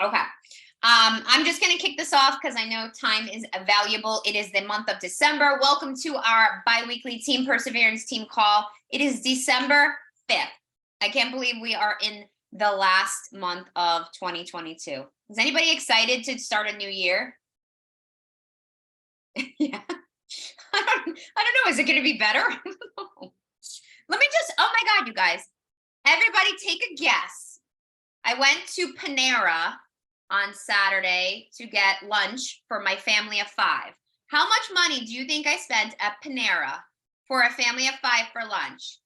Okay. I'm just going to kick this off because I know time is valuable. It is the month of December. Welcome to our bi-weekly Team Perseverance team call. It is December 5th. I can't believe we are in the last month of 2022. Is anybody excited to start a new year? Yeah. I don't know. Is it going to be better? Let me just, oh my God, you guys. Everybody take a guess. I went to Panera on Saturday to get lunch for my family of 5. How much money do you think I spent at Panera for a family of 5 for lunch?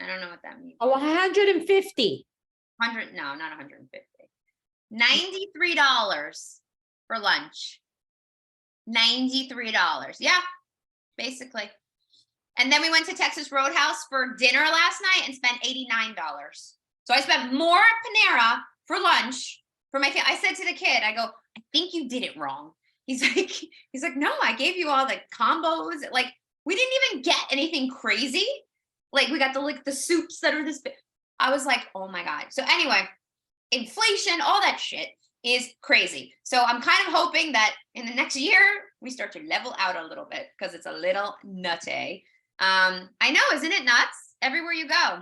I don't know what that means. Oh, 150. 100, no, not 150. $93 for lunch. $93. Yeah, basically. And then we went to Texas Roadhouse for dinner last night and spent $89. So I spent more at Panera for lunch for my family. I said to the kid, I go, I think you did it wrong. He's like, no, I gave you all the combos. Like, we didn't even get anything crazy. Like, we got the soups that are this big. I was like, oh my God. So anyway, inflation, all that shit is crazy. So I'm kind of hoping that in the next year, we start to level out a little bit because it's a little nutty. I know, isn't it nuts? Everywhere you go.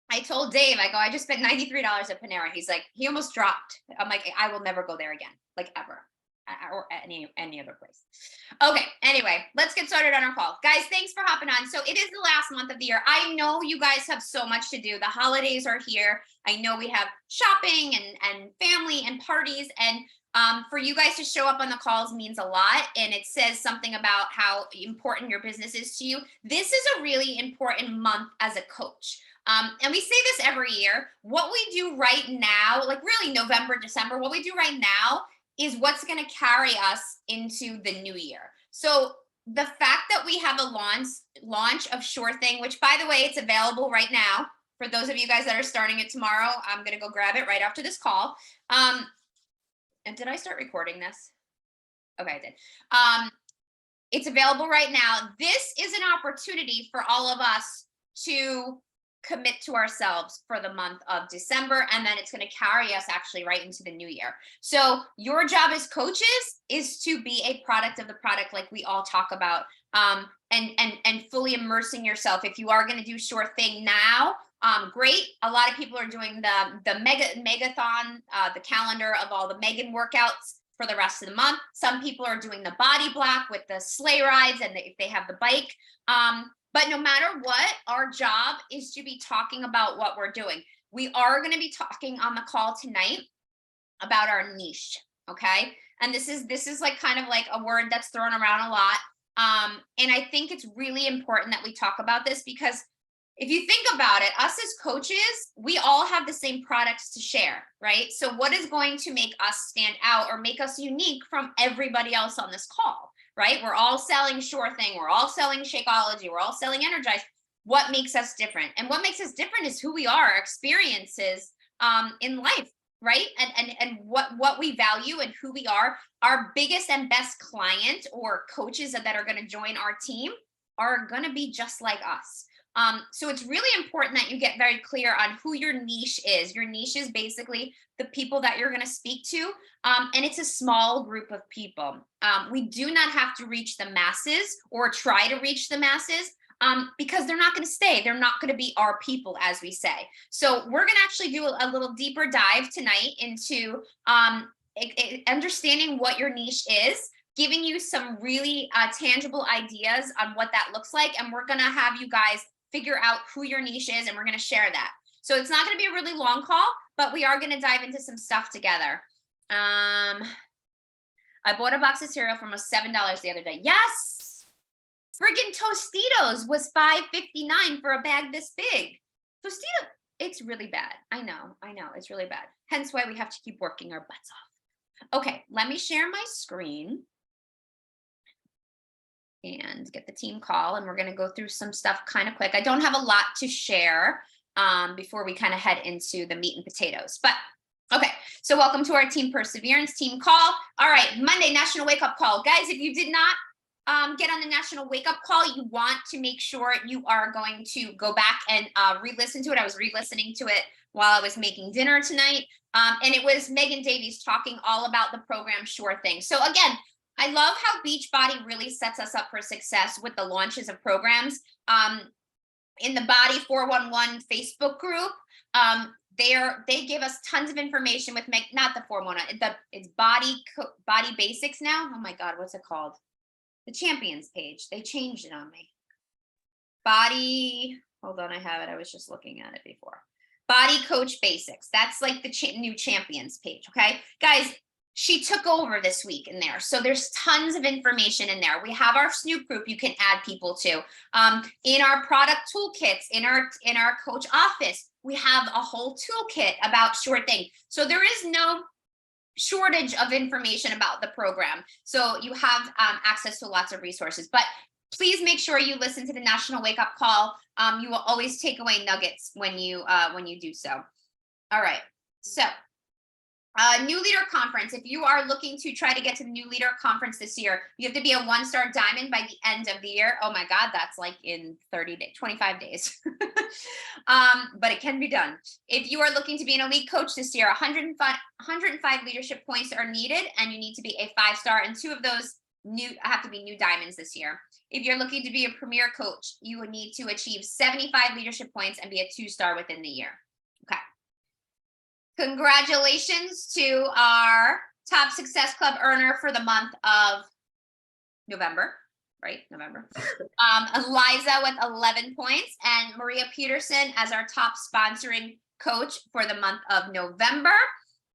I told Dave, I go, I just spent $93 at Panera. He's like, he almost dropped. I'm like, I will never go there again, like ever, or any other place. Okay, anyway, let's get started on our call. Guys, thanks for hopping on. So it is the last month of the year. I know you guys have so much to do. The holidays are here. I know we have shopping and family and parties, and for you guys to show up on the calls means a lot, and it says something about how important your business is to you. This is a really important month as a coach. And we say this every year. What we do right now, like really November, December, what we do right now is what's going to carry us into the new year. So the fact that we have a launch of Sure Thing, which by the way, it's available right now. For those of you guys that are starting it tomorrow, I'm going to go grab it right after this call. And did I start recording this? Okay, I did. It's available right now. This is an opportunity for all of us to commit to ourselves for the month of December, and then it's going to carry us actually right into the new year. So your job as coaches is to be a product of the product, like we all talk about, and fully immersing yourself. If you are going to do Sure Thing now, great. A lot of people are doing the megathon, the calendar of all the Megan workouts for the rest of the month. Some people are doing the body block with the sleigh rides, and if they have the bike. But no matter what, our job is to be talking about what we're doing. We are going to be talking on the call tonight about our niche, okay? And this is like kind of like a word that's thrown around a lot. And I think it's really important that we talk about this because if you think about it, us as coaches, we all have the same products to share, right? So what is going to make us stand out or make us unique from everybody else on this call? Right? We're all selling Sure Thing. We're all selling Shakeology. We're all selling Energize. What makes us different? And what makes us different is who we are, our experiences in life, right? And what we value and who we are. Our biggest and best client or coaches that are going to join our team are going to be just like us. So it's really important that you get very clear on who your niche is. Your niche is basically the people that you're going to speak to. And it's a small group of people. We do not have to reach the masses or try to reach the masses because they're not going to stay. They're not going to be our people, as we say. So we're going to actually do a little deeper dive tonight into understanding what your niche is, giving you some really tangible ideas on what that looks like. And we're going to have you guys figure out who your niche is, and we're going to share that. So it's not going to be a really long call, but we are going to dive into some stuff together. I bought a box of cereal for almost $7 the other day. Yes. Friggin' Tostitos was $5.59 for a bag this big. Tostitos, it's really bad. I know, it's really bad. Hence why we have to keep working our butts off. Okay, let me share my screen and get the team call, and we're going to go through some stuff kind of quick. I don't have a lot to share before we kind of head into the meat and potatoes, but okay. So welcome to our Team Perseverance team call. All right, Monday National Wake Up Call. Guys, if you did not get on the National Wake Up Call, you want to make sure you are going to go back and re-listen to it. I was re-listening to it while I was making dinner tonight. And it was Megan Davies talking all about the program Sure Thing. So again, I love how Beachbody really sets us up for success with the launches of programs. In the Body 411 Facebook group, they give us tons of information with not the 411, it's Body Basics now. Oh my God, what's it called? The Champions page. They changed it on me. Hold on, I have it. I was just looking at it before. Body Coach Basics. That's like the new Champions page. Okay, guys. She took over this week in there. So there's tons of information in there. We have our Snoop group you can add people to. In our product toolkits, in our coach office, we have a whole toolkit about Sure Thing. So there is no shortage of information about the program. So you have access to lots of resources. But please make sure you listen to the National Wake Up Call. You will always take away nuggets when you do so. All right. So New Leader Conference. If you are looking to try to get to the New Leader Conference this year, you have to be a 1-star diamond by the end of the year. Oh my God, that's like in 25 days. But it can be done. If you are looking to be an elite coach this year, 105 leadership points are needed, and you need to be a 5-star, and 2 of those have to be new diamonds this year. If you're looking to be a premier coach, you would need to achieve 75 leadership points and be a 2-star within the year. Okay. Congratulations to our Top Success Club earner for the month of November, right? November. Eliza with 11 points, and Maria Peterson as our top sponsoring coach for the month of November.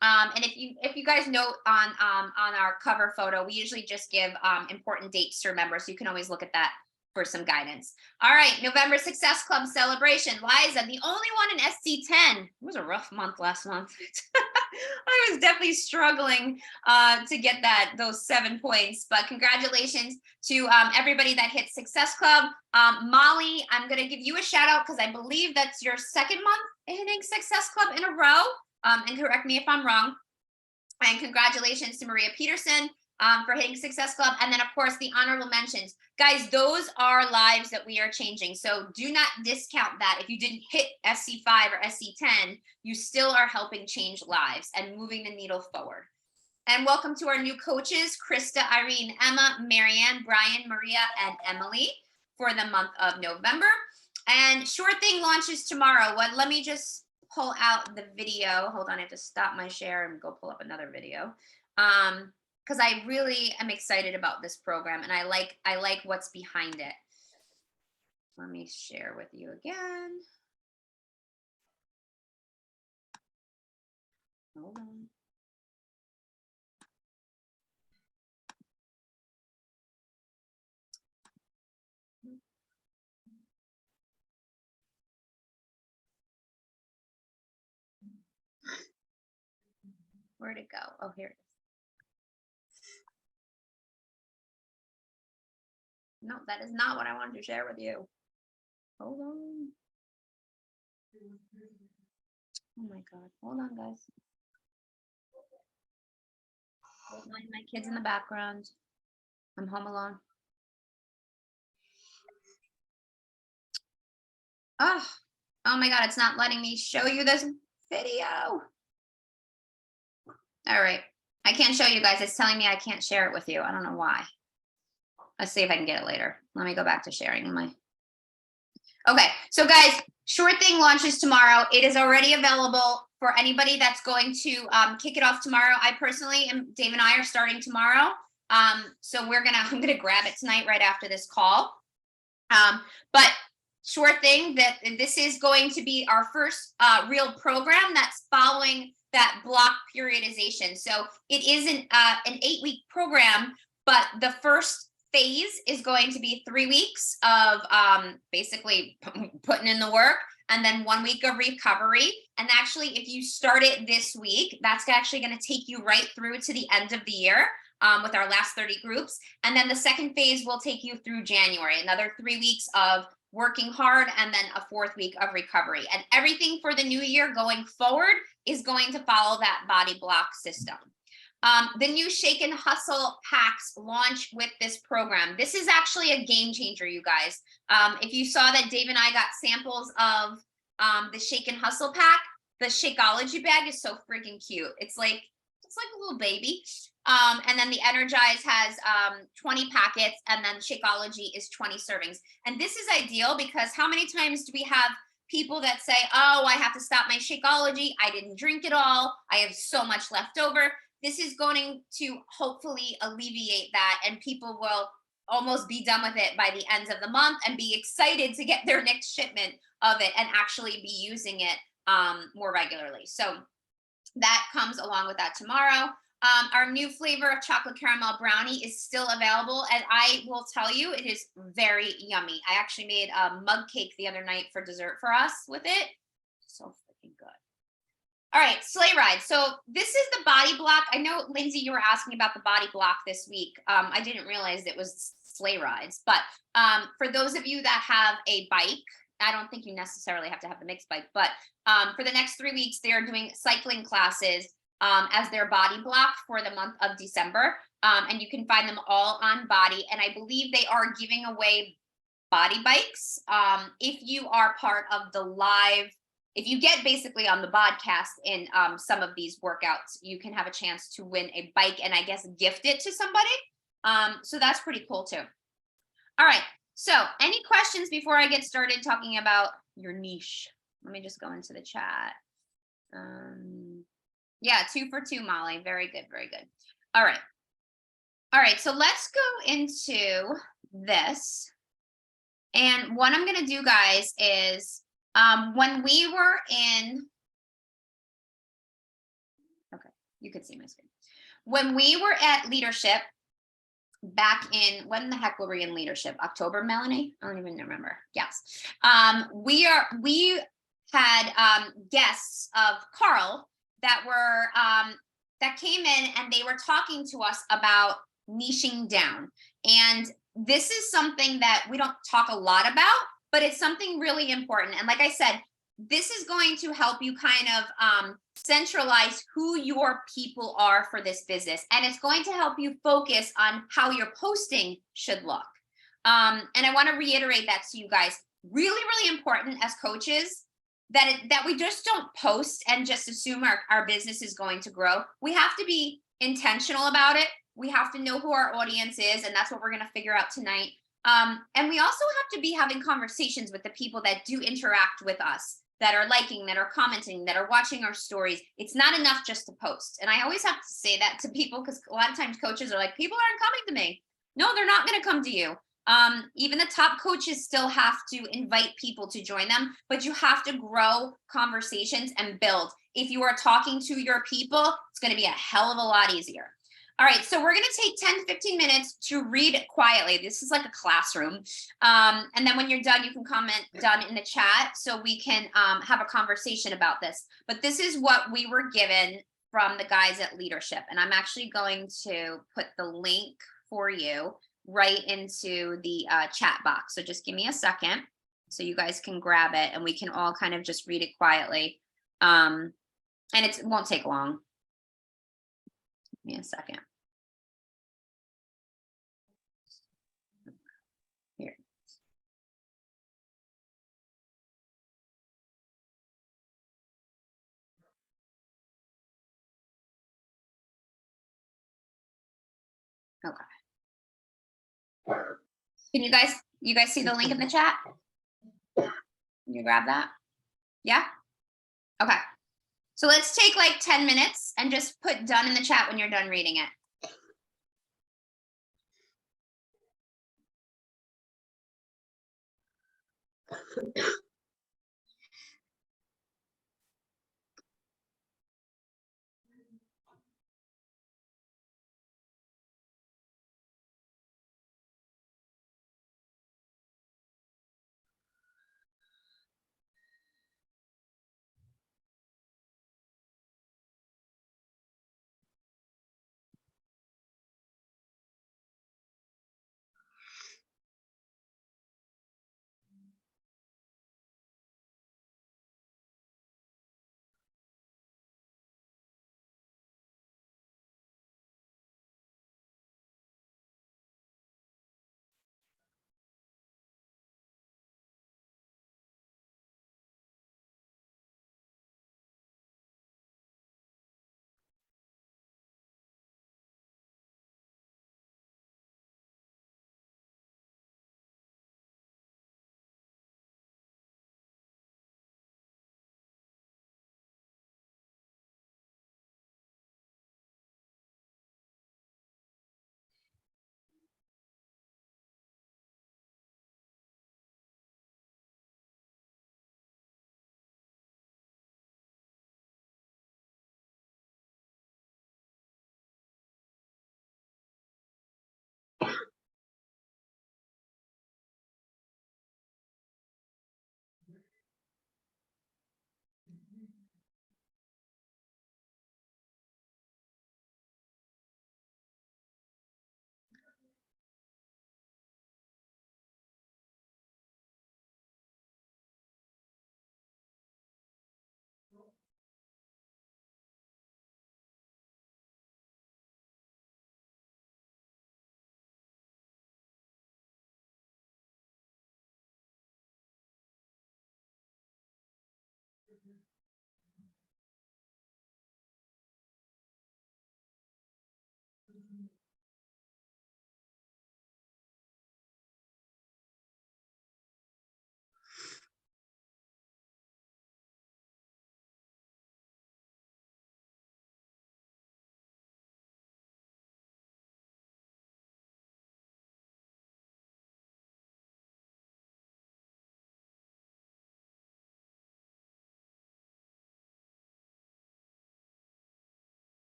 And if you guys note on our cover photo, we usually just give important dates to remember, so you can always look at that for some guidance. All right, November Success Club celebration. Liza, the only one in SC10. It was a rough month last month. I was definitely struggling to get those 7 points, but congratulations to everybody that hit Success Club. Molly, I'm going to give you a shout out because I believe that's your second month hitting Success Club in a row. And correct me if I'm wrong. And congratulations to Maria Peterson for hitting Success Club. And then, of course, the honorable mentions. Guys, those are lives that we are changing. So do not discount that. If you didn't hit SC5 or SC10, you still are helping change lives and moving the needle forward. And welcome to our new coaches, Krista, Irene, Emma, Marianne, Brian, Maria, and Emily for the month of November. And Sure Thing launches tomorrow. Let me just pull out the video. Hold on, I have to stop my share and go pull up another video. Because I really am excited about this program, and I like what's behind it. Let me share with you again. Hold on. Where'd it go? Oh, here it is. No, that is not what I wanted to share with you. Hold on. Oh my God. Hold on, guys. My kids in the background. I'm home alone. Oh my God. It's not letting me show you this video. All right. I can't show you guys. It's telling me I can't share it with you. I don't know why. Let's see if I can get it later. Let me go back to sharing my. Okay, so guys, Sure Thing launches tomorrow. It is already available for anybody that's going to kick it off tomorrow. I personally Dave and I are starting tomorrow. So I'm gonna grab it tonight right after this call. But Sure Thing, that this is going to be our first real program that's following that block periodization. So it is an 8-week program, but the first phase is going to be 3 weeks of basically putting in the work, and then 1 week of recovery. And actually, if you start it this week, that's actually going to take you right through to the end of the year with our last 30 groups. And then the second phase will take you through January, another 3 weeks of working hard, and then a 4th week of recovery. And everything for the new year going forward is going to follow that body block system. The new Shake and Hustle packs launch with this program. This is actually a game changer, you guys. If you saw that Dave and I got samples of the Shake and Hustle pack, the Shakeology bag is so freaking cute. It's like a little baby. And then the Energize has 20 packets, and then Shakeology is 20 servings. And this is ideal because how many times do we have people that say, oh, I have to stop my Shakeology, I didn't drink it all, I have so much left over. This is going to hopefully alleviate that, and people will almost be done with it by the end of the month and be excited to get their next shipment of it and actually be using it more regularly. So that comes along with that tomorrow. Our new flavor of chocolate caramel brownie is still available, and I will tell you, it is very yummy. I actually made a mug cake the other night for dessert for us with it. So freaking good. All right, sleigh ride. So this is the body block. I know, Lindsay, you were asking about the body block this week. I didn't realize it was sleigh rides, but for those of you that have a bike, I don't think you necessarily have to have the mixed bike, but for the next 3 weeks, they are doing cycling classes as their body block for the month of December. And you can find them all on Body. And I believe they are giving away body bikes. If you are part of the live, if you get basically on the podcast in some of these workouts, you can have a chance to win a bike and I guess gift it to somebody. So that's pretty cool too. All right. So any questions before I get started talking about your niche? Let me just go into the chat. Yeah, 2 for 2, Molly. Very good. Very good. All right. All right. So let's go into this. And what I'm going to do, guys, is when we were in, okay, you could see my screen. When we were at leadership back in, when the heck were we in leadership? October, Melanie? I don't even remember. Yes. We had guests of Carl that were that came in, and they were talking to us about niching down. And this is something that we don't talk a lot about, but it's something really important. And like I said, this is going to help you kind of centralize who your people are for this business. And it's going to help you focus on how your posting should look. And I want to reiterate that to you guys. Really, really important as coaches that we just don't post and just assume our business is going to grow. We have to be intentional about it. We have to know who our audience is, and that's what we're going to figure out tonight. And we also have to be having conversations with the people that do interact with us, that are liking, that are commenting, that are watching our stories. It's not enough just to post. And I always have to say that to people, because a lot of times coaches are like, people aren't coming to me. No, they're not going to come to you. Even the top coaches still have to invite people to join them, but you have to grow conversations and build. If you are talking to your people, it's going to be a hell of a lot easier. All right, so we're going to take 10, 15 minutes to read quietly. This is like a classroom. And then when you're done, you can comment done in the chat so we can have a conversation about this. But this is what we were given from the guys at leadership. And I'm actually going to put the link for you right into the chat box. So just give me a second so you guys can grab it and we can all kind of just read it quietly. And it won't take long. Give me a second. Here. Okay. Can you guys see the link in the chat? Can you grab that? Yeah? Okay. So let's take like 10 minutes and just put done in the chat when you're done reading it.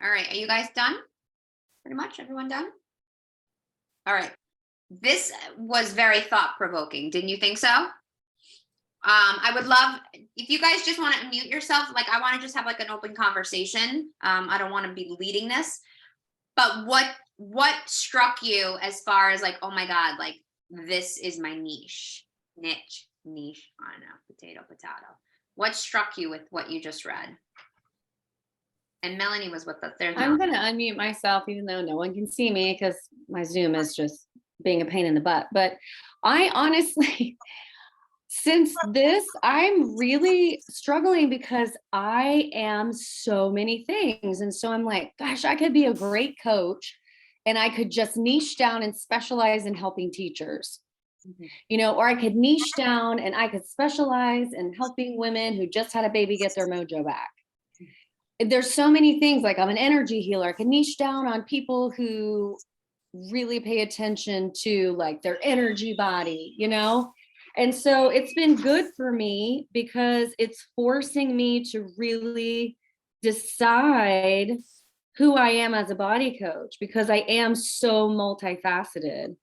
All right, are you guys done? Pretty much everyone done? All right. This was very thought provoking. Didn't you think so? I would love if you guys just want to mute yourself. Like, I want to just have like an open conversation. I don't want to be leading this, but what struck you as far as like, oh my God, like this is my niche. Niche. I don't know, potato. What struck you with what you just read? And Melanie was with us. There's I'm Melanie. going to unmute myself, even though no one can see me because my Zoom is just being a pain in the butt. But I honestly, since this, I'm really struggling because I am so many things. And so I'm like, gosh, I could be a great coach and I could just niche down and specialize in helping teachers. You know, or I could niche down and I could specialize in helping women who just had a baby get their mojo back. there's so many things, like I'm an energy healer. I can niche down on people who really pay attention to like their energy body, you know? And so it's been good for me because it's forcing me to really decide who I am as a body coach, because I am so multifaceted.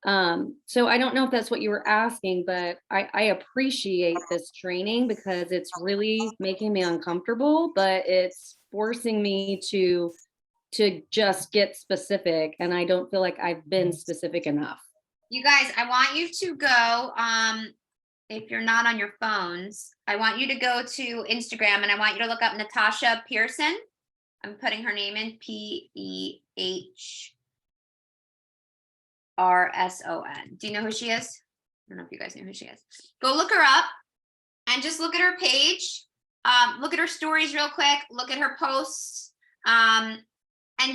So I don't know if that's what you were asking, but I appreciate this training because it's really making me uncomfortable, but it's forcing me to just get specific, and I don't feel like I've been specific enough. You guys, I want you to go, if you're not on your phones, I want you to go to Instagram and I want you to look up Natasha Pearson. I'm putting her name in, Pehrson. Do you know who she is? I don't know if you guys know who she is. Go look her up and just look at her page. Look at her stories real quick. Look at her posts. And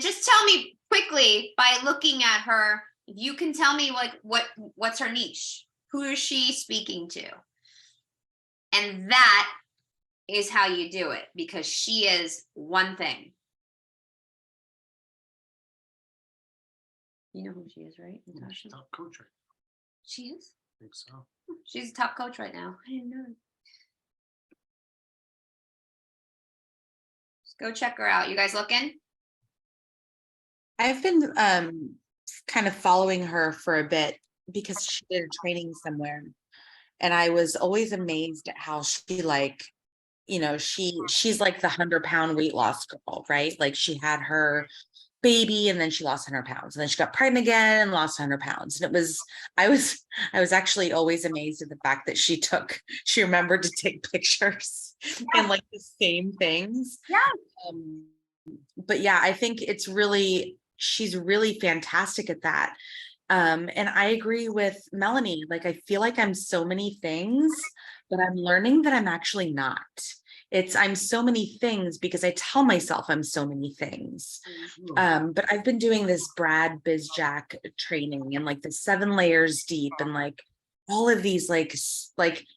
just tell me quickly by looking at her, if you can tell me like what's her niche? Who is she speaking to? And that is how you do it, because she is one thing. You know who she is, right, Natasha? Top coach, right? She is? I think so. She's a top coach right now. I didn't know. Just go check her out. You guys looking? I've been kind of following her for a bit because she did a training somewhere, and I was always amazed at how she like, you know, she's like the 100-pound weight loss girl, right? Like she had her baby and then she lost 100 pounds and then she got pregnant again and lost 100 pounds. And I was actually always amazed at the fact that she remembered to take pictures and like the same things. Yeah. But yeah, I think she's really fantastic at that. And I agree with Melanie. Like, I feel like I'm so many things, but I'm learning that I'm actually not. I'm so many things because I tell myself I'm so many things. But I've been doing this Brad Bizjack training and like the 7 layers deep and like all of these, like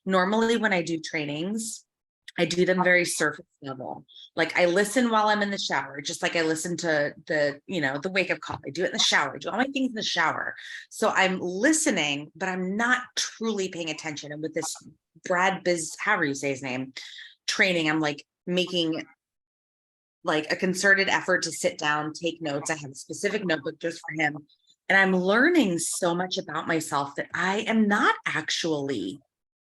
normally when I do trainings, I do them very surface level. Like I listen while I'm in the shower, just like I listen to the wake up call. I do it in the shower. I do all my things in the shower. So I'm listening, but I'm not truly paying attention. And with this Brad Biz, however you say his name, training, I'm like making like a concerted effort to sit down, take notes. I have a specific notebook just for him. And I'm learning so much about myself that I am not actually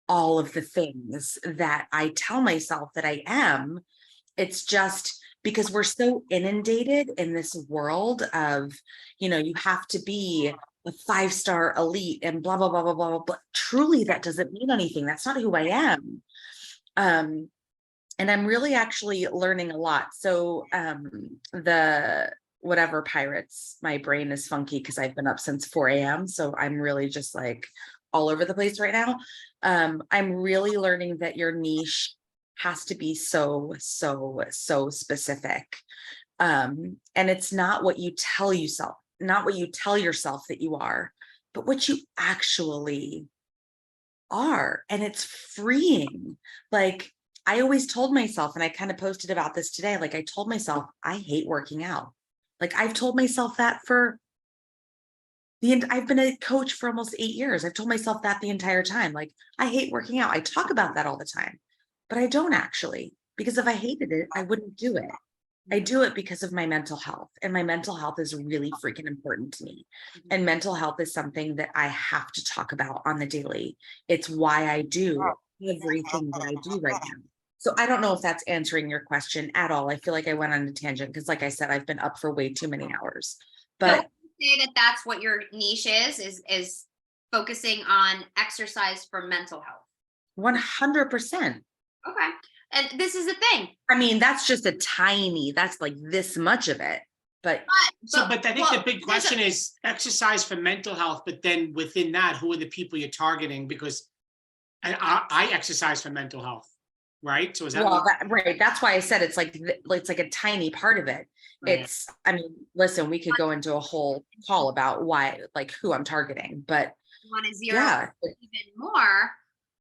all of the things that I tell myself that I am. It's just because we're so inundated in this world of, you have to be a 5-star elite and blah, blah, blah, blah, blah, blah. Truly, that doesn't mean anything. That's not who I am. And I'm really actually learning a lot. So the whatever Pirates, my brain is funky because I've been up since 4 a.m. So I'm really just like all over the place right now. I'm really learning that your niche has to be so specific. And it's not what you tell yourself, not what you tell yourself that you are, but what you actually are. And it's freeing. Like I always told myself, and I kind of posted about this today, like I told myself, I hate working out. Like I've told myself that I've been a coach for almost 8 years. I've told myself that the entire time. Like, I hate working out. I talk about that all the time, but I don't actually, because if I hated it, I wouldn't do it. I do it because of my mental health, and my mental health is really freaking important to me. And mental health is something that I have to talk about on the daily. It's why I do everything that I do right now. So I don't know if that's answering your question at all. I feel like I went on a tangent because, like I said, I've been up for way too many hours. But say that's what your niche is focusing on exercise for mental health. 100%. Okay. And this is the thing. I mean, that's just that's like this much of it. But I think the big question is exercise for mental health, but then within that, who are the people you're targeting? Because I exercise for mental health, right? So is that right? That's why I said it's like a tiny part of it. Right. I mean, listen, we could go into a whole call about why, like who I'm targeting, but you want to zero even more,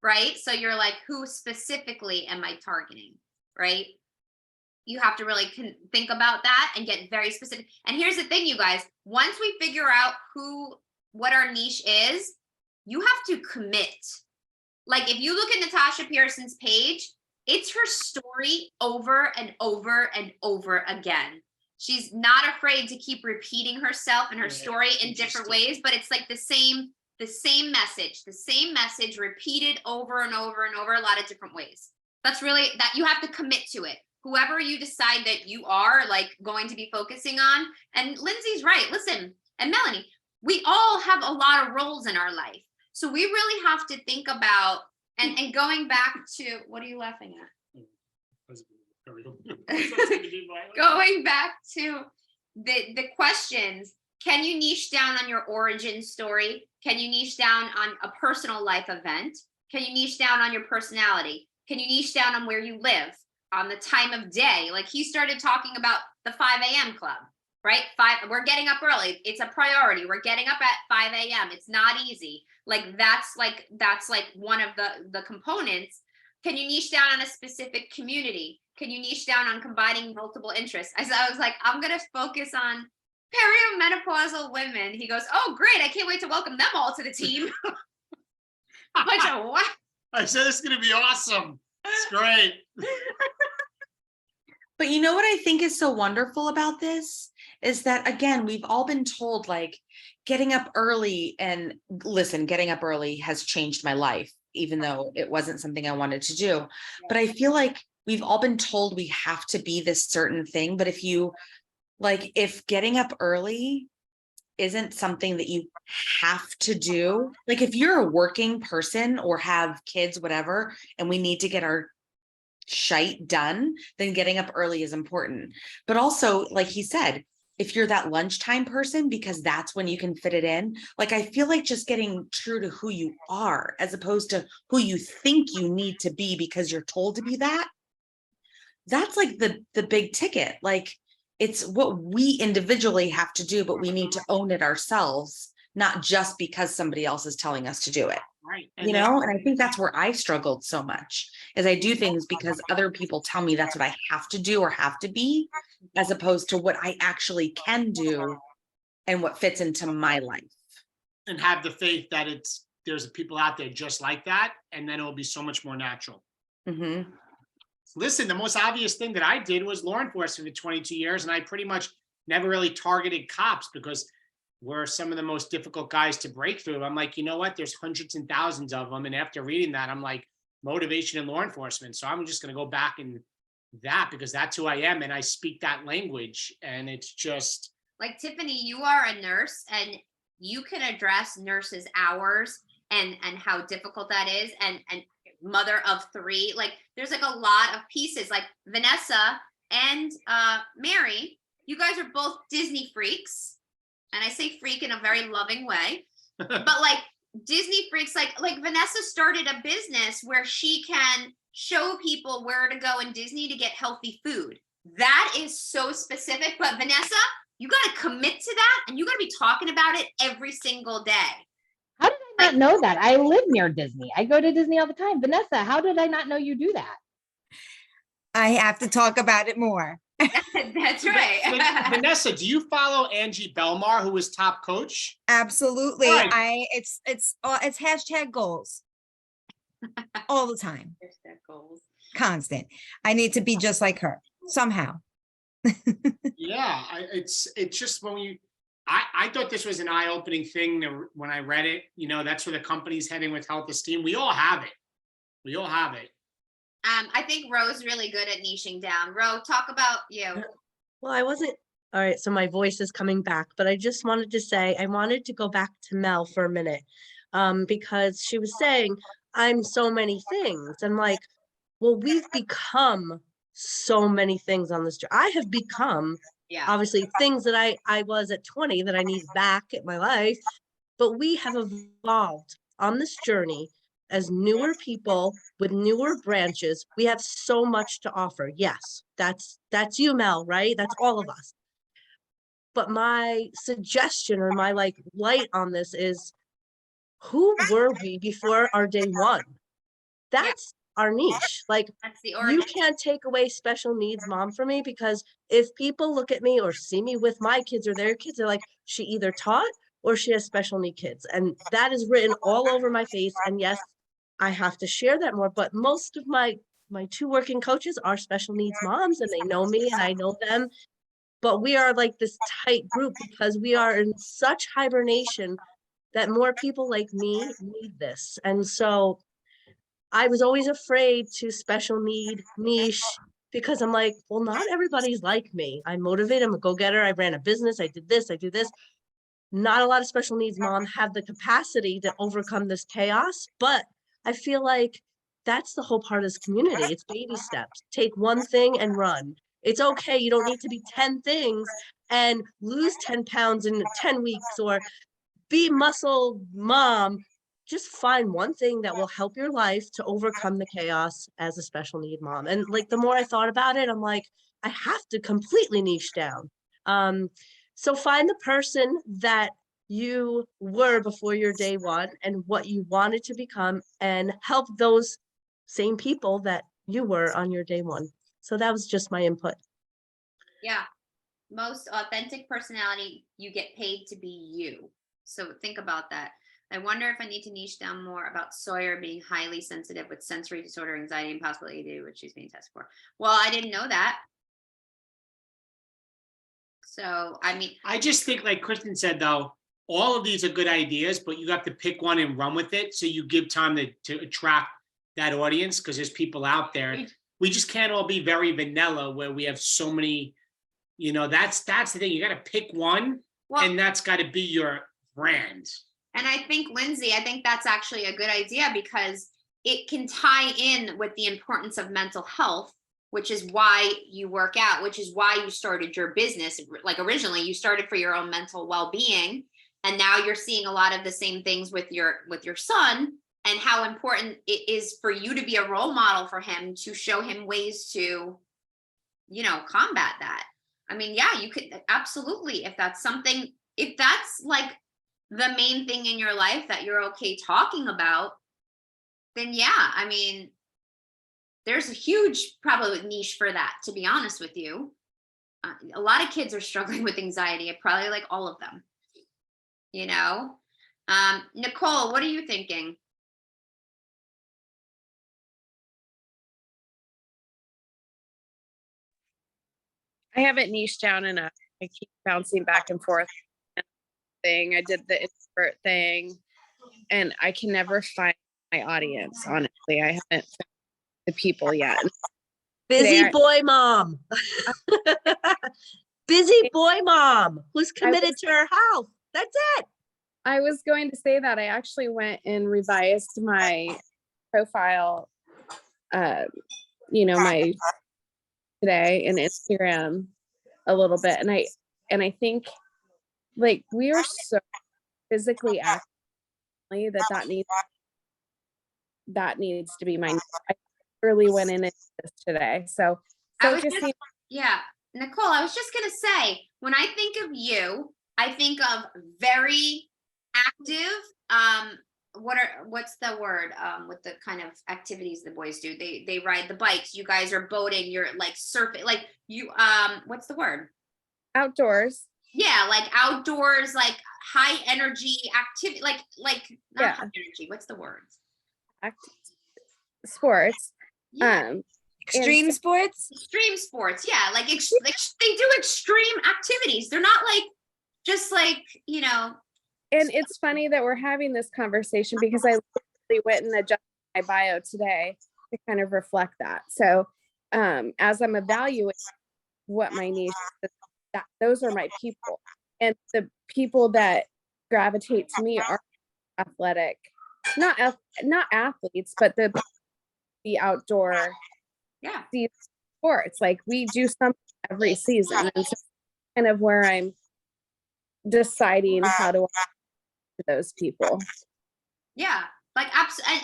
right? So you're like, who specifically am I targeting, right? you have to really think about that and get very specific. And here's the thing, you guys, once we figure out what our niche is, you have to commit. Like if you look at Natasha Pearson's page, it's her story over and over and over again. She's not afraid to keep repeating herself and her story in different ways, but it's like the same message repeated over and over and over a lot of different ways. That's really that you have to commit to it. Whoever you decide that you are like going to be focusing on. And Lindsay's right. Listen, and Melanie, we all have a lot of roles in our life. So we really have to think about and going back to, what are you laughing at? Going back to the questions, can you niche down on your origin story? Can you niche down on a personal life event? Can you niche down on your personality? Can you niche down on where you live, on the time of day? Like he started talking about the 5 a.m. club, right? We're getting up early. It's a priority. We're getting up at 5 a.m. It's not easy. That's one of the components. Can you niche down on a specific community? Can you niche down on combining multiple interests? I was like, I'm going to focus on perimenopausal women. He goes, oh, great. I can't wait to welcome them all to the team. Bunch of what? I said it's going to be awesome. It's great. But you know what I think is so wonderful about this is that, again, we've all been told like getting up early, and listen, getting up early has changed my life, even though it wasn't something I wanted to do. But I feel like we've all been told we have to be this certain thing. But if getting up early isn't something that you have to do, like if you're a working person or have kids, whatever, and we need to get our shite done, then getting up early is important. But also, like he said, if you're that lunchtime person, because that's when you can fit it in, like I feel like just getting true to who you are as opposed to who you think you need to be because you're told to be that. That's like the big ticket. Like it's what we individually have to do, but we need to own it ourselves, not just because somebody else is telling us to do it. Right. And I think that's where I struggled so much, is I do things because other people tell me that's what I have to do or have to be, as opposed to what I actually can do and what fits into my life. And have the faith that there's people out there just like that, and then it'll be so much more natural. Mm-hmm. Listen, the most obvious thing that I did was law enforcement for 22 years, and I pretty much never really targeted cops because we're some of the most difficult guys to break through. I'm like, you know what? There's hundreds and thousands of them. And after reading that, I'm like, motivation in law enforcement. So I'm just going to go back in that because that's who I am. And I speak that language. And it's just. Like Tiffany, you are a nurse and you can address nurses' hours and how difficult that is. And mother of 3, like there's like a lot of pieces, like Vanessa and Mary, you guys are both Disney freaks. And I say freak in a very loving way, but like Disney freaks, like Vanessa started a business where she can show people where to go in Disney to get healthy food. That is so specific, but Vanessa, you got to commit to that and you got to be talking about it every single day. How did I not know that? I live near Disney. I go to Disney all the time. Vanessa, how did I not know you do that? I have to talk about it more. That's right. Vanessa, do you follow Angie Belmar, who was top coach? Absolutely. Right. It's hashtag goals all the time. Hashtag goals. Constant. I need to be just like her somehow. Yeah, it's just when I thought this was an eye-opening thing when I read it. You know, that's where the company's heading with Health Esteem. We all have it. We all have it. I think Ro's really good at niching down. Ro, talk about you. Well, I wasn't. All right, so my voice is coming back, but I just wanted to say, I wanted to go back to Mel for a minute, because she was saying, I'm so many things. And like, well, we've become so many things on this journey. I have become, obviously, things that I was at 20 that I need back in my life, but we have evolved on this journey as newer people with newer branches. We have so much to offer. Yes, that's you, Mel, right? That's all of us. But my suggestion or my like light on this is, who were we before our day one? That's our niche. Like, That's the you origin. can't take away special needs mom from me, because if people look at me or see me with my kids or their kids, they're like, she either taught or she has special need kids. And that is written all over my face. And yes, I have to share that more, but most of my two working coaches are special needs moms, and they know me and I know them. But we are like this tight group because we are in such hibernation that more people like me need this. And so I was always afraid to special need niche, because I'm like, well, not everybody's like me. I'm motivated, I'm a go-getter, I ran a business, I did this, I do this. Not a lot of special needs moms have the capacity to overcome this chaos, but I feel like that's the whole part of this community. It's baby steps. Take one thing and run. It's okay. You don't need to be 10 things and lose 10 pounds in 10 weeks or be muscle mom. Just find one thing that will help your life to overcome the chaos as a special need mom. And like, the more I thought about it, I'm like, I have to completely niche down. So find the person that you were before your day one and what you wanted to become, and help those same people that you were on your day one. So that was just my input. Yeah. Most authentic personality, you get paid to be you. So think about that. I wonder if I need to niche down more about Sawyer being highly sensitive with sensory disorder, anxiety, and possible ADD, which she's being tested for. Well, I didn't know that. So, I mean, I just think, like Kristen said, though, all of these are good ideas, but you have to pick one and run with it. So you give time to attract that audience, because there's people out there. We just can't all be very vanilla where we have so many, that's the thing. You got to pick one, and that's got to be your brand. And I think, Lindsay, I think that's actually a good idea, because it can tie in with the importance of mental health, which is why you work out, which is why you started your business. Like, originally you started for your own mental well-being, and now you're seeing a lot of the same things with your son, and how important it is for you to be a role model for him, to show him ways to, combat that. I mean, yeah, you could absolutely, if that's like the main thing in your life that you're okay talking about, then yeah, I mean, there's a huge probably niche for that, to be honest with you. A lot of kids are struggling with anxiety, probably like all of them, Nicole, what are you thinking? I haven't niched down enough. I keep bouncing back and forth. I did the introvert thing, and I can never find my audience. Honestly, I haven't found the people yet. Busy boy mom. Busy boy mom who's committed to her health. That's it. I was going to say that I actually went and revised my profile, my today in Instagram a little bit. And I think, like, we are so physically active that needs to be my, I really went into this today. So focusing. Yeah, Nicole, I was just going to say, when I think of you, I think of very active. What's the word? With the kind of activities the boys do, they ride the bikes. You guys are boating. You're like surfing. Like you, what's the word? Outdoors. Yeah, like outdoors, like high energy activity, like not high energy. What's the word? Sports. Yeah. Extreme sports. Extreme sports. Yeah, like they do extreme activities. They're not like just like And it's funny that we're having this conversation, because I literally went and adjusted my bio today to kind of reflect that. So as I'm evaluating what my niche is, those are my people. And the people that gravitate to me are athletic, not athletes, but the outdoor sports. Like, we do something every season. And so kind of where I'm deciding how to those people. Yeah, like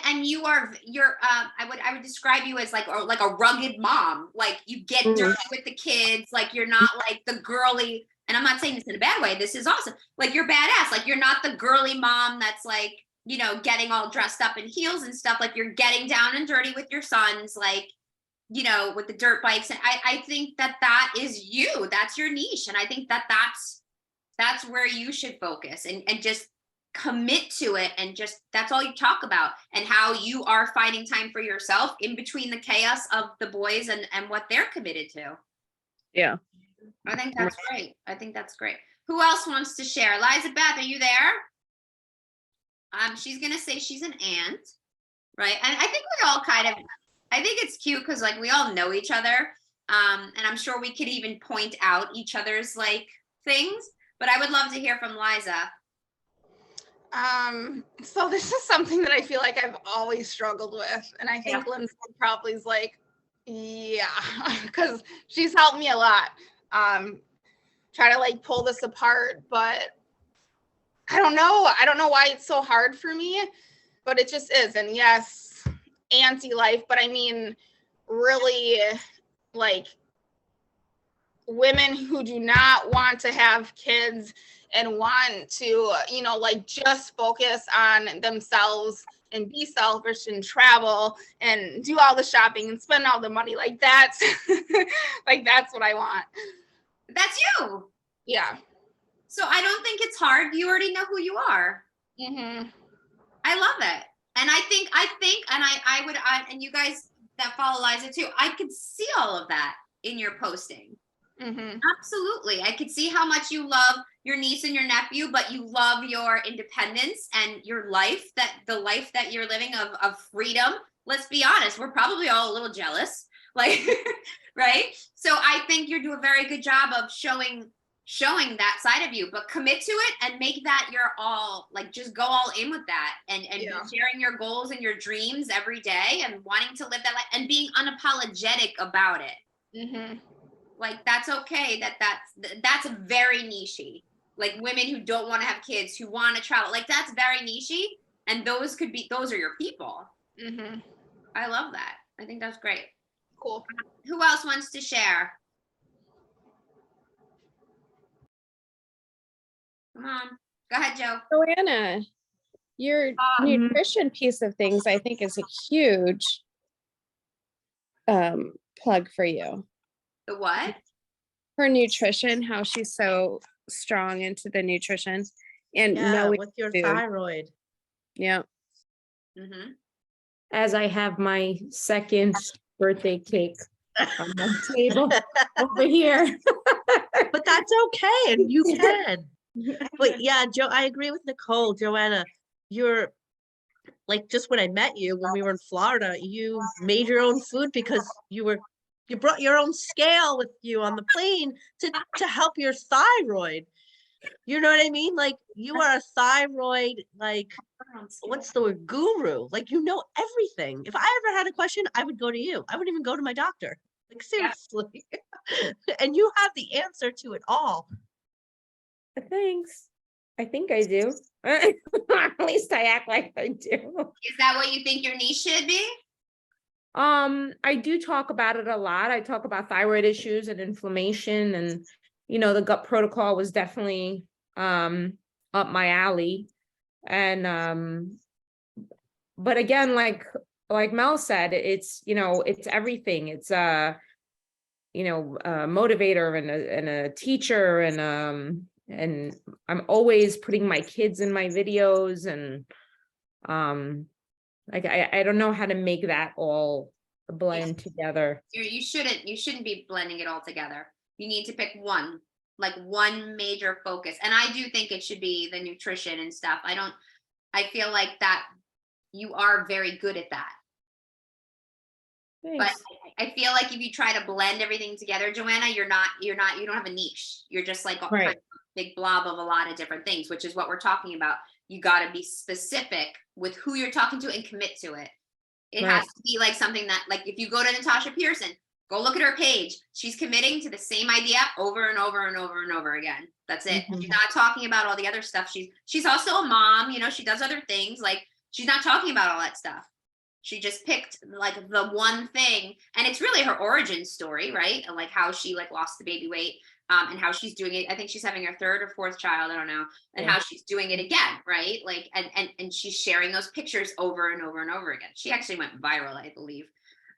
and you're I would describe you as like a rugged mom. Like, you get dirty with the kids. Like, you're not like the girly, and I'm not saying this in a bad way, this is awesome, like, you're badass. Like, you're not the girly mom that's like you know, getting all dressed up in heels and stuff. Like you're getting down and dirty with your sons, like, you know, with the dirt bikes. And I think that is you, that's your niche. And I think that that's where you should focus and just commit to it. And just, that's all you talk about, and how you are finding time for yourself in between the chaos of the boys and what they're committed to. Yeah. I think that's great. I think that's great. Who else wants to share? Liza Beth, are you there? She's gonna say she's an aunt, right? And I think we all kind of, I think it's cute because like we all know each other. And I'm sure we could even point out each other's like things, but I would love to hear from Liza. So this is something that I feel like I've always struggled with. And I think Lindsay probably is like, yeah, because she's helped me a lot. Try to like pull this apart, but I don't know why it's so hard for me, but it just is. And yes, auntie life, but I mean, really like women who do not want to have kids and want to, you know, like just focus on themselves and be selfish and travel and do all the shopping and spend all the money. Like that's, like, that's what I want. That's you. Yeah. So I don't think it's hard. You already know who you are. Mm-hmm. I love it. And I think, and I would, and you guys that follow Liza too, I could see all of that in your posting. Mm-hmm. Absolutely. I could see how much you love your niece and your nephew, but you love your independence and your life, the life that you're living of freedom. Let's be honest, we're probably all a little jealous, like, right? So I think you do a very good job of showing that side of you, but commit to it and make that your all, like, just go all in with that and sharing your goals and your dreams every day and wanting to live that life and being unapologetic about it. Mm-hmm. Like, that's okay. That's very niche-y. Like women who don't want to have kids, who want to travel, like that's very niche-y, and those are your people. Mm-hmm. I love that. I think that's great. Cool. Who else wants to share? Come on. Go ahead, Joe. Joanna, your nutrition piece of things, I think, is a huge plug for you. The what? Her nutrition, how she's so strong into the nutrition and knowing with your food. thyroid. Yeah. Mm-hmm. As I have my second birthday cake on my table over here. But that's okay, and you can. But yeah, Joe, I agree with Nicole. Joanna, you're like, just when I met you when we were in Florida, you made your own food because you brought your own scale with you on the plane to help your thyroid. You know what I mean? Like, you are a thyroid, like, what's the word, guru. Like, you know everything. If I ever had a question, I would go to you. I wouldn't even go to my doctor. Like, seriously. And you have the answer to it all. Thanks. I think I do. At least I act like I do. Is that what you think your niche should be? I do talk about it a lot. I talk about thyroid issues and inflammation, and the gut protocol was definitely up my alley. And but again, like Mel said, it's it's everything. It's a motivator and a teacher, and I'm always putting my kids in my videos, and like I don't know how to make that all blend together. You shouldn't be blending it all together. You need to pick one major focus. And I do think it should be the nutrition and stuff. I feel like that you are very good at that. Thanks. But I feel like if you try to blend everything together, Joanna, you don't have a niche. You're just like Right. a big blob of a lot of different things, which is what we're talking about. You got to be specific with who you're talking to and commit to it. It Right. has to be like something that, like, if you go to Natasha Pearson, go look at her page. She's committing to the same idea over and over and over and over again. That's it. Mhm. She's not talking about all the other stuff. She's also a mom, she does other things. Like, she's not talking about all that stuff. She just picked like the one thing, and it's really her origin story, right? And like how she like lost the baby weight. and how she's doing it. I think she's having her third or fourth child, I don't know, and how she's doing it again, right? Like, and she's sharing those pictures over and over and over again. She actually went viral, I believe.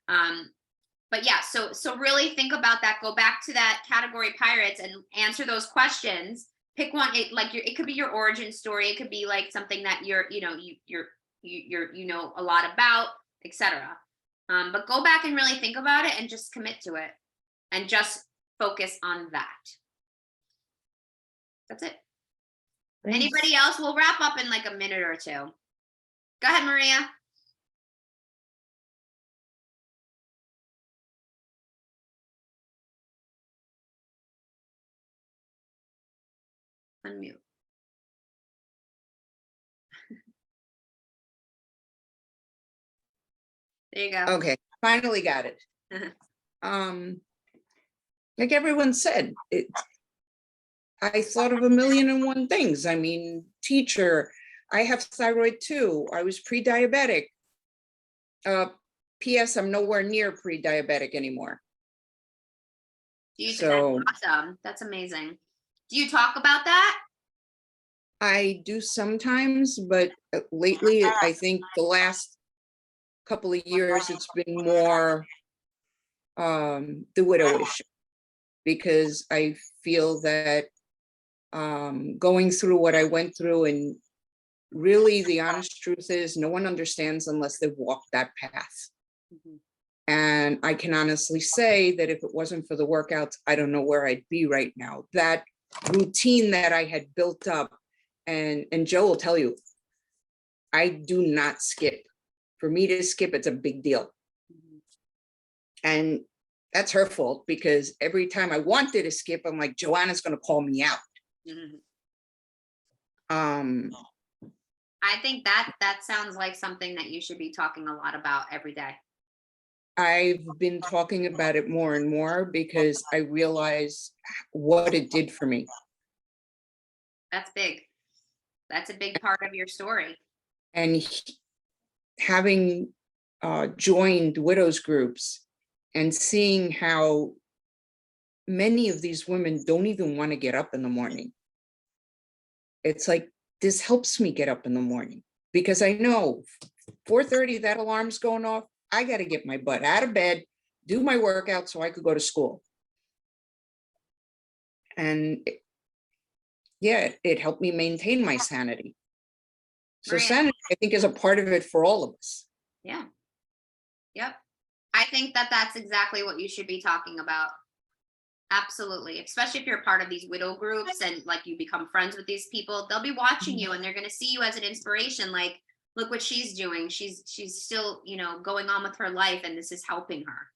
But yeah, so really think about that. Go back to that category pirates and answer those questions. Pick one. It could be your origin story. It could be like something that you're a lot about, etc. But go back and really think about it and just commit to it and just focus on that. That's it. Thanks. Anybody else? We'll wrap up in like a minute or two. Go ahead, Maria. Unmute. There you go. Okay, finally got it. Like everyone said, I thought of 1,000,001 things. I mean, teacher, I have thyroid too. I was pre-diabetic. P.S. I'm nowhere near pre-diabetic anymore. That's So awesome. That's amazing. Do you talk about that? I do sometimes, but lately, I think the last couple of years, it's been more the widow issue, because I feel that going through what I went through, and really the honest truth is no one understands unless they've walked that path. Mhm. And I can honestly say that if it wasn't for the workouts, I don't know where I'd be right now. That routine that I had built up, and Joe will tell you, I do not skip. For me to skip, it's a big deal. And that's her fault, because every time I wanted to skip, I'm like, Joanna's going to call me out. Mhm. Um, I think that sounds like something that you should be talking a lot about every day. I've been talking about it more and more because I realize what it did for me. That's big. That's a big part of your story. And having joined widows groups and seeing how many of these women don't even want to get up in the morning. It's like, this helps me get up in the morning, because I know 4:30, that alarm's going off. I got to get my butt out of bed, do my workout so I could go to school. And it helped me maintain my sanity. So Maria. sanity, I think, is a part of it for all of us. Yeah. Yep. I think that's exactly what you should be talking about. Absolutely. Especially if you're part of these widow groups and like you become friends with these people, they'll be watching you and they're going to see you as an inspiration. Like, look what she's doing. She's still, going on with her life, and this is helping her.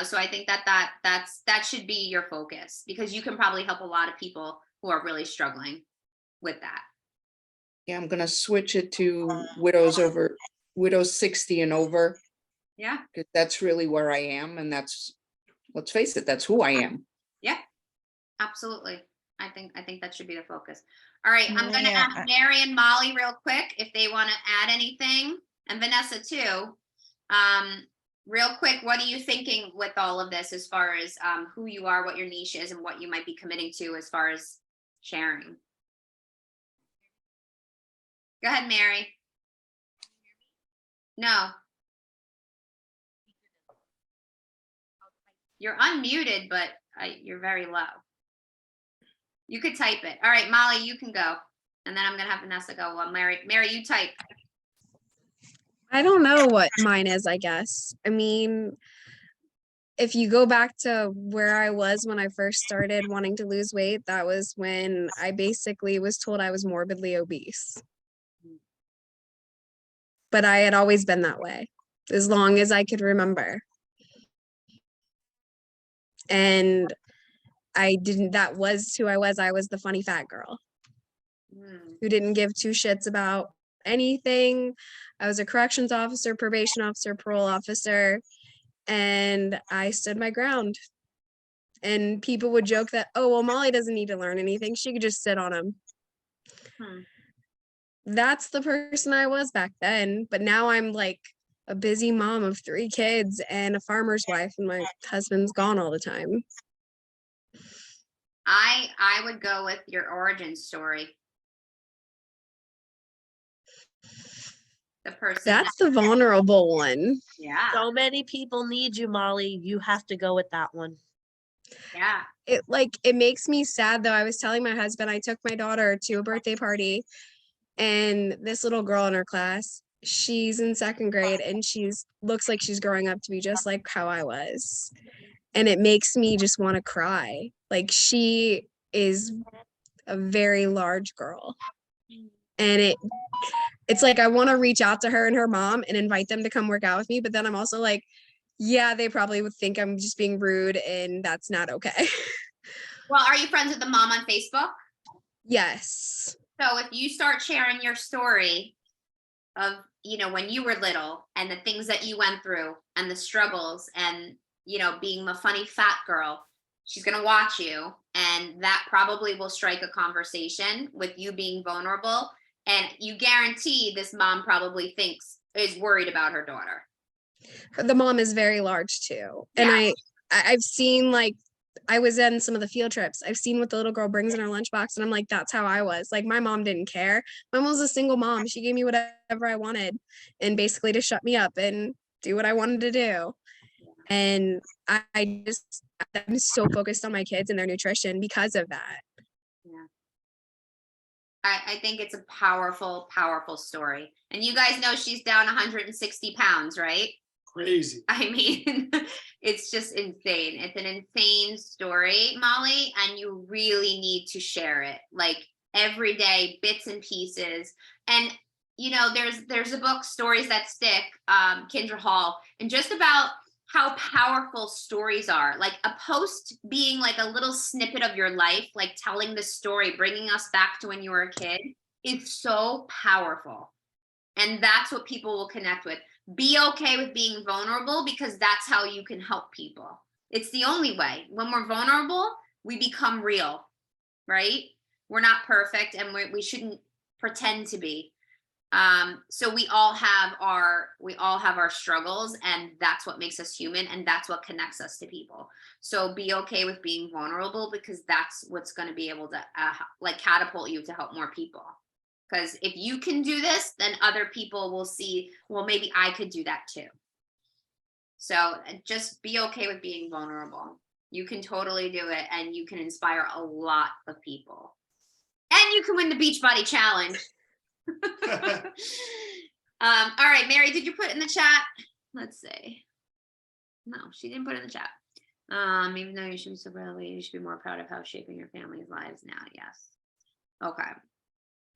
So I think that should be your focus, because you can probably help a lot of people who are really struggling with that. Yeah, I'm going to switch it to widows 60 and over, Yeah. because that's really where I am. And let's face it, that's who I am. Yeah, absolutely. I think that should be the focus. All right, I'm going to Yeah, ask Mary and Molly real quick if they want to add anything, and Vanessa too. Real quick, what are you thinking with all of this, as far as who you are, what your niche is, and what you might be committing to as far as sharing? Go ahead, Mary. No. You're unmuted, but you're very low. You could type it. All right, Molly, you can go. And then I'm going to have Vanessa go. Well, Mary, you type. I don't know what mine is, I guess. I mean, if you go back to where I was when I first started wanting to lose weight, that was when I basically was told I was morbidly obese. But I had always been that way, as long as I could remember. And that was who I was. I was the funny fat girl who didn't give two shits about anything. I was a corrections officer, probation officer, parole officer, and I stood my ground. And people would joke that, oh, well, Molly doesn't need to learn anything. She could just sit on him. That's the person I was back then. But now I'm like a busy mom of 3 kids and a farmer's wife, and my husband's gone all the time. I would go with your origin story. The person. That's the vulnerable one. Yeah. So many people need you, Molly. You have to go with that one. Yeah. It makes me sad though. I was telling my husband, I took my daughter to a birthday party, and this little girl in her class, she's in 2nd grade, and looks like she's growing up to be just like how I was. And it makes me just want to cry. Like, she is a very large girl. And it's like I want to reach out to her and her mom and invite them to come work out with me, but then I'm also like, yeah, they probably would think I'm just being rude, and that's not okay. Well, are you friends with the mom on Facebook? Yes. So if you start sharing your story of, when you were little and the things that you went through and the struggles and, being the funny fat girl, she's going to watch you, and that probably will strike a conversation with you being vulnerable. And you guarantee this mom probably is worried about her daughter. The mom is very large too. And Yeah. I've seen, like, I was in some of the field trips. I've seen what the little girl brings in her lunchbox, and I'm like, that's how I was. Like, my mom didn't care. My mom was a single mom. She gave me whatever I wanted, and basically to shut me up and do what I wanted to do. And I'm so focused on my kids and their nutrition because of that. Yeah. I think it's a powerful, powerful story. And you guys know she's down 160 pounds, right? Crazy. I mean, it's just insane. It's an insane story, Molly, and you really need to share it, like, every day, bits and pieces. And there's a book, Stories That Stick, Kendra Hall, and just about how powerful stories are. Like, a post being like a little snippet of your life, like telling the story, bringing us back to when you were a kid, is so powerful. And that's what people will connect with. Be okay with being vulnerable, because that's how you can help people. It's the only way. When we're vulnerable, we become real, right? We're not perfect, and we shouldn't pretend to be. So we all have our struggles, and that's what makes us human, and that's what connects us to people. So be okay with being vulnerable, because that's what's going to be able to catapult you to help more people. Because if you can do this, then other people will see, well, maybe I could do that too. So just be okay with being vulnerable. You can totally do it, and you can inspire a lot of people. And you can win the Beachbody Challenge. All right, Mary, did you put it in the chat? Let's see. No, she didn't put it in the chat. Even though you should be so proud, you should be more proud of how shaping your family's lives now. Yes. Okay.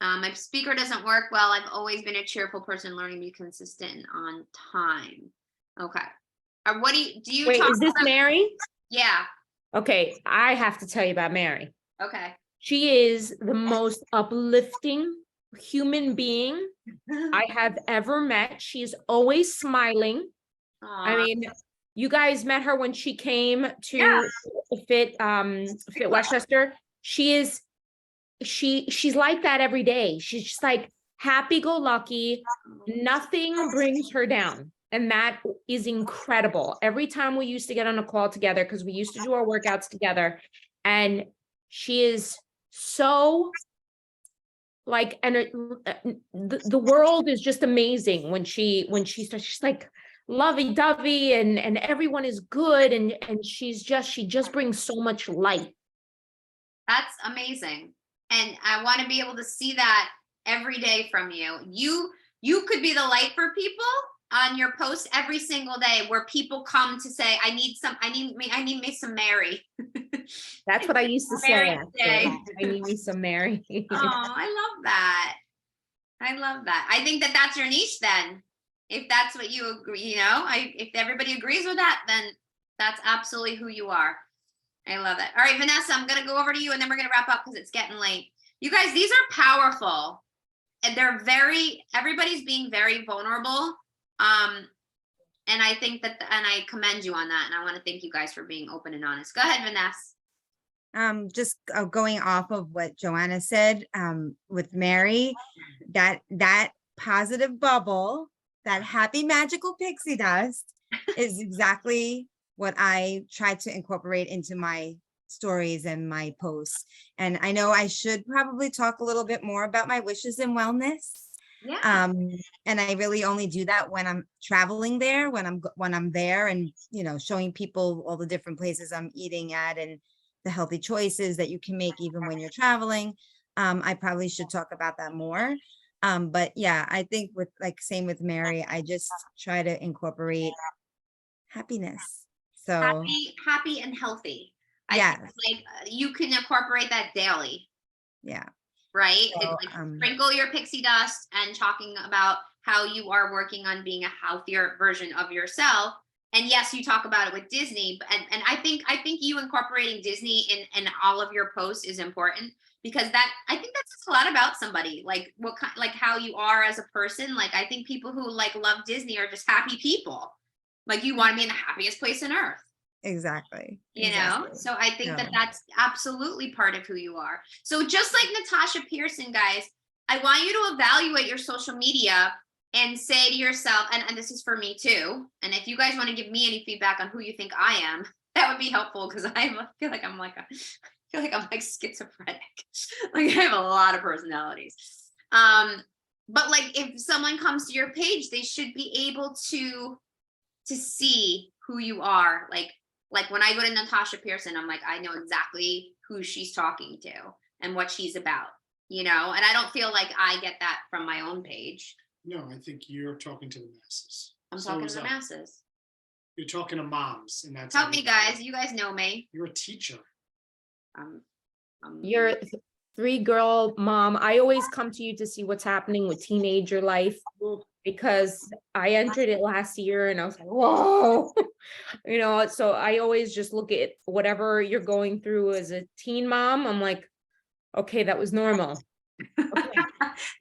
My speaker doesn't work well. I've always been a cheerful person, learning to be consistent and on time. Okay. What do you Wait, talk is this about? Mary? Yeah. Okay, I have to tell you about Mary. Okay. She is the most uplifting human being I have ever met. She's always smiling. I mean, you guys met her when she came to Fit Westchester. She's like that every day. She's just like happy-go-lucky. Nothing brings her down. And that is incredible. Every time we used to get on a call together, because we used to do our workouts together, and she is so like, and the world is just amazing when she starts. She's like lovey-dovey, and everyone is good, and she just brings so much light. That's amazing. And I want to be able to see that every day from you. You could be the light for people on your post every single day, where people come to say, I need me some Mary. That's what I used to say. Day. I need me some Mary. Oh, I love that. I love that. I think that that's your niche then. If that's what you agree, if everybody agrees with that, then that's absolutely who you are. I love it. All right, Vanessa, I'm going to go over to you, and then we're going to wrap up because it's getting late. You guys, these are powerful, and everybody's being very vulnerable. And I think that, and I commend you on that. And I want to thank you guys for being open and honest. Go ahead, Vanessa. Just going off of what Joanna said, with Mary, that positive bubble, that happy magical pixie dust is exactly what I try to incorporate into my stories and my posts. And I know I should probably talk a little bit more about my wishes and wellness. Yeah. And I really only do that when I'm traveling there, when I'm there and, you know, showing people all the different places I'm eating at and the healthy choices that you can make even when you're traveling. I probably should talk about that more. But yeah, I think with like same with Mary, I just try to incorporate happiness. So happy and healthy. I yeah, think like you can incorporate that daily, yeah. right? So, It's like sprinkle your pixie dust and talking about how you are working on being a healthier version of yourself. And yes, you talk about it with Disney, and I think you incorporating Disney in all of your posts is important, because that, I think that says a lot about somebody, like what kind, like how you are as a person. Like I think people who like love Disney are just happy people. Like you want to be in the happiest place on earth. exactly. You know, so I think that that's absolutely part of who you are. So just like Natasha Pearson, guys, I want you to evaluate your social media and say to yourself, and this is for me too, and if you guys want to give me any feedback on who you think I am, that would be helpful, because I feel like I'm like schizophrenic. Like I have a lot of personalities. But like if someone comes to your page, they should be able to see who you are. Like when I go to Natasha Pearson, I'm like, I know exactly who she's talking to and what she's about, you know, and I don't feel like I get that from my own page. No, I think you're talking to the masses. I'm So talking is to the that. masses. You're talking to moms, and that's Help me, everybody. guys. You guys know me. You're a teacher. You're a 3-girl mom. I always come to you to see what's happening with teenager life, because I entered it last year and I was like, whoa, you know, so I always just look at whatever you're going through as a teen mom. I'm like, okay, that was normal. Okay,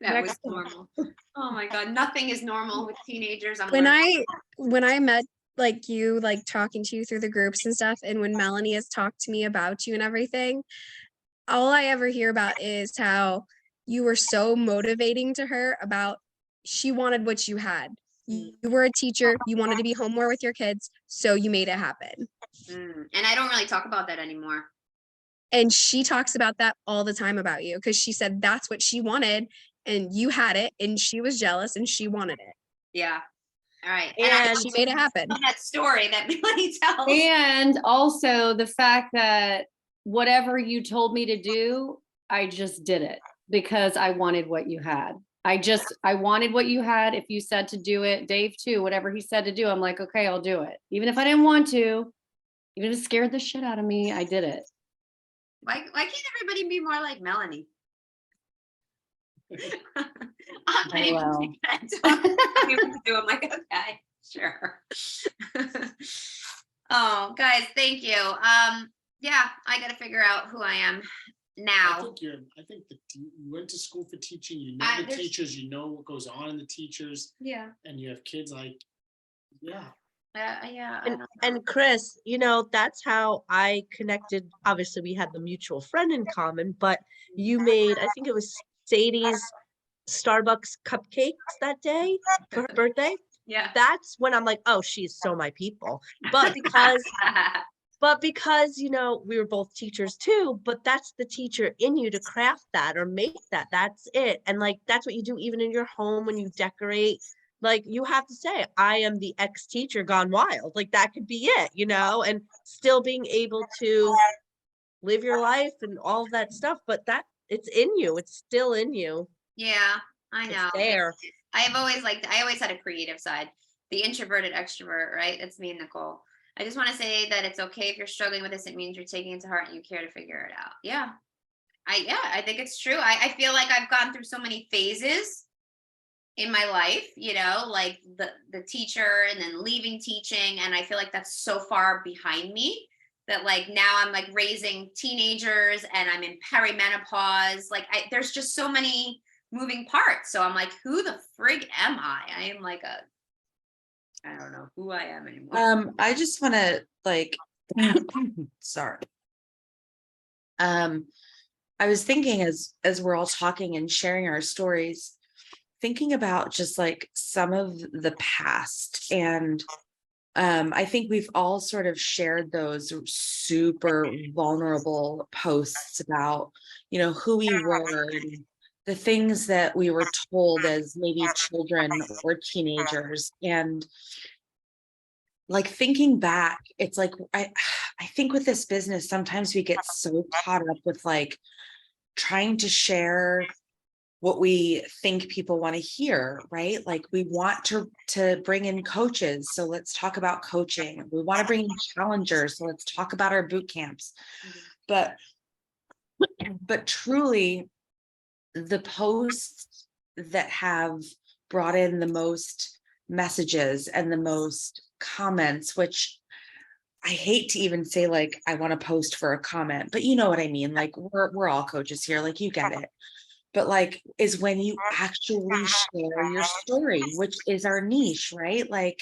That was next one. normal. Oh my God. Nothing is normal with teenagers. I'm When learning. I met like you, like talking to you through the groups and stuff, and when Melanie has talked to me about you and everything, all I ever hear about is how you were so motivating to her about she wanted what you had. You were a teacher, you wanted to be home more with your kids, so you made it happen. And I don't really talk about that anymore. And she talks about that all the time about you, because she said that's what she wanted and you had it, and she was jealous and she wanted it. Yeah. All right. And she made it happen. That story that Melanie tells. And also the fact that whatever you told me to do, I just did it because I wanted what you had. I wanted what you had. If you said to do it, Dave too, whatever he said to do, I'm like, okay, I'll do it. Even if I didn't want to, even if it scared the shit out of me, I did it. Why can't everybody be more like Melanie? I'm well. I'm like, okay, sure. Oh, guys, thank you. Yeah, I got to figure out who I am now. I think that you went to school for teaching. You know the teachers. You know what goes on in the teachers. Yeah. And you have kids like, yeah. Yeah. And Chris, you know, that's how I connected. Obviously, we had the mutual friend in common, but you made, I think it was Sadie's Starbucks cupcakes that day for her birthday. Yeah. That's when I'm like, oh, she's so my people. But because, you know, we were both teachers too, but that's the teacher in you to craft that or make that. That's it. And like, that's what you do even in your home when you decorate. Like you have to say, I am the ex-teacher gone wild. Like that could be it, you know, and still being able to live your life and all of that stuff. But that it's in you. It's still in you. Yeah, I know. It's there. I always had a creative side, the introverted extrovert, right? That's me and Nicole. I just want to say that it's okay if you're struggling with this. It means you're taking it to heart and you care to figure it out. Yeah. I think it's true. I feel like I've gone through so many phases in my life, you know, like the teacher and then leaving teaching. And I feel like that's so far behind me that like now I'm like raising teenagers and I'm in perimenopause. Like there's just so many moving parts. So I'm like, who the frig am I? I am like I don't know who I am anymore. I just want to like, sorry. I was thinking as we're all talking and sharing our stories, thinking about just like some of the past and I think we've all sort of shared those super vulnerable posts about, you know, who we were and the things that we were told as maybe children or teenagers. And like thinking back, it's like I think with this business, sometimes we get so caught up with like trying to share what we think people want to hear, right? Like we want to bring in coaches, so let's talk about coaching. We want to bring in challengers, so let's talk about our boot camps. But truly, the posts that have brought in the most messages and the most comments, which I hate to even say like I want to post for a comment, but you know what I mean? Like we're all coaches here, like you get it. But like is when you actually share your story, which is our niche, right? Like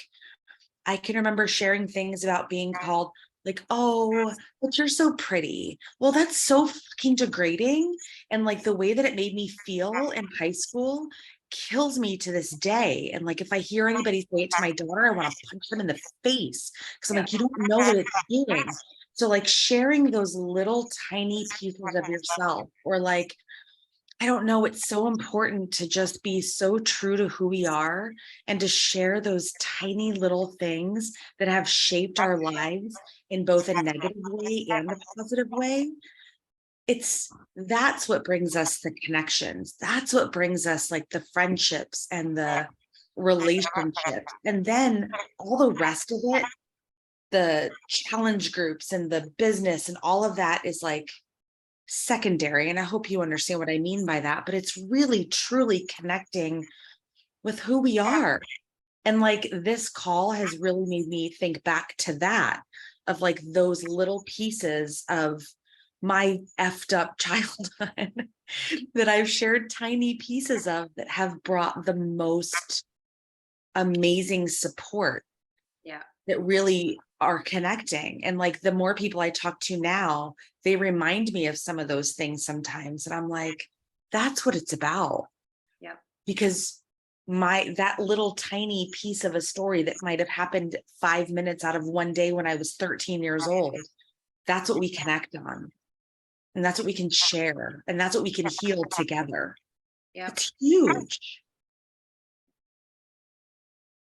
I can remember sharing things about being called like, oh, but you're so pretty. Well, that's so fucking degrading. And like the way that it made me feel in high school kills me to this day. And like if I hear anybody say it to my daughter, I want to punch them in the face because I'm like, you don't know what it's doing. So like sharing those little tiny pieces of yourself, or like, I don't know, it's so important to just be so true to who we are and to share those tiny little things that have shaped our lives in both a negative way and a positive way. That's what brings us the connections. That's what brings us like the friendships and the relationships. And then all the rest of it, the challenge groups and the business and all of that is like secondary. And I hope you understand what I mean by that, but it's really truly connecting with who we are. And like this call has really made me think back to that, of like those little pieces of my effed up childhood that I've shared tiny pieces of that have brought the most amazing support. Yeah. That really are connecting. And like the more people I talk to now, they remind me of some of those things sometimes. And I'm like, that's what it's about. Yeah. Because that little tiny piece of a story that might have happened 5 minutes out of one day when I was 13 years old, that's what we connect on. And that's what we can share. And that's what we can heal together. Yeah. It's huge.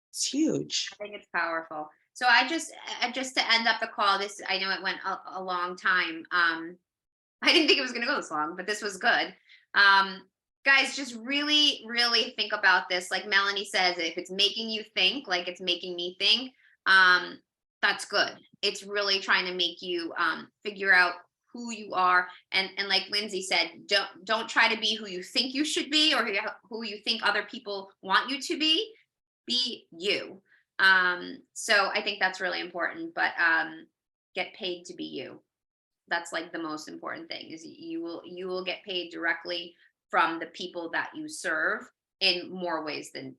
It's huge. I think it's powerful. So I just to end up the call, this, I know it went a long time. I didn't think it was going to go this long, but this was good. Guys, just really, really think about this. Like Melanie says, if it's making you think, like it's making me think, that's good. It's really trying to make you figure out who you are. And like Lindsay said, don't try to be who you think you should be or who you think other people want you to be. Be you. So I think that's really important, but get paid to be you. That's like the most important thing, is you will get paid directly from the people that you serve in more ways than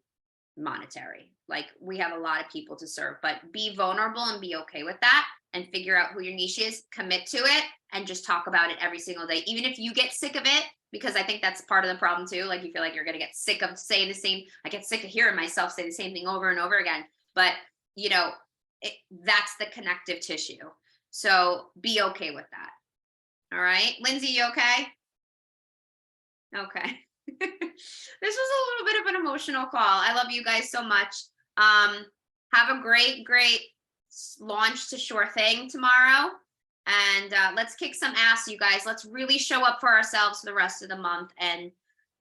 monetary. Like we have a lot of people to serve, but be vulnerable and be okay with that and figure out who your niche is, commit to it, and just talk about it every single day. Even if you get sick of it, because I think that's part of the problem too. Like you feel like you're going to get sick of saying the same, I get sick of hearing myself say the same thing over and over again, but you know, that's the connective tissue. So be okay with that. All right, Lindsay, you okay? Okay. This was a little bit of an emotional call. I love you guys so much. Have a great launch to Sure Thing tomorrow. And let's kick some ass, you guys. Let's really show up for ourselves for the rest of the month and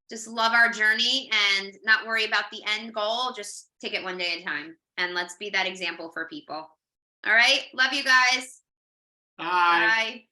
just love our journey and not worry about the end goal. Just take it one day at a time. And let's be that example for people. All right. Love you guys. Bye. Bye.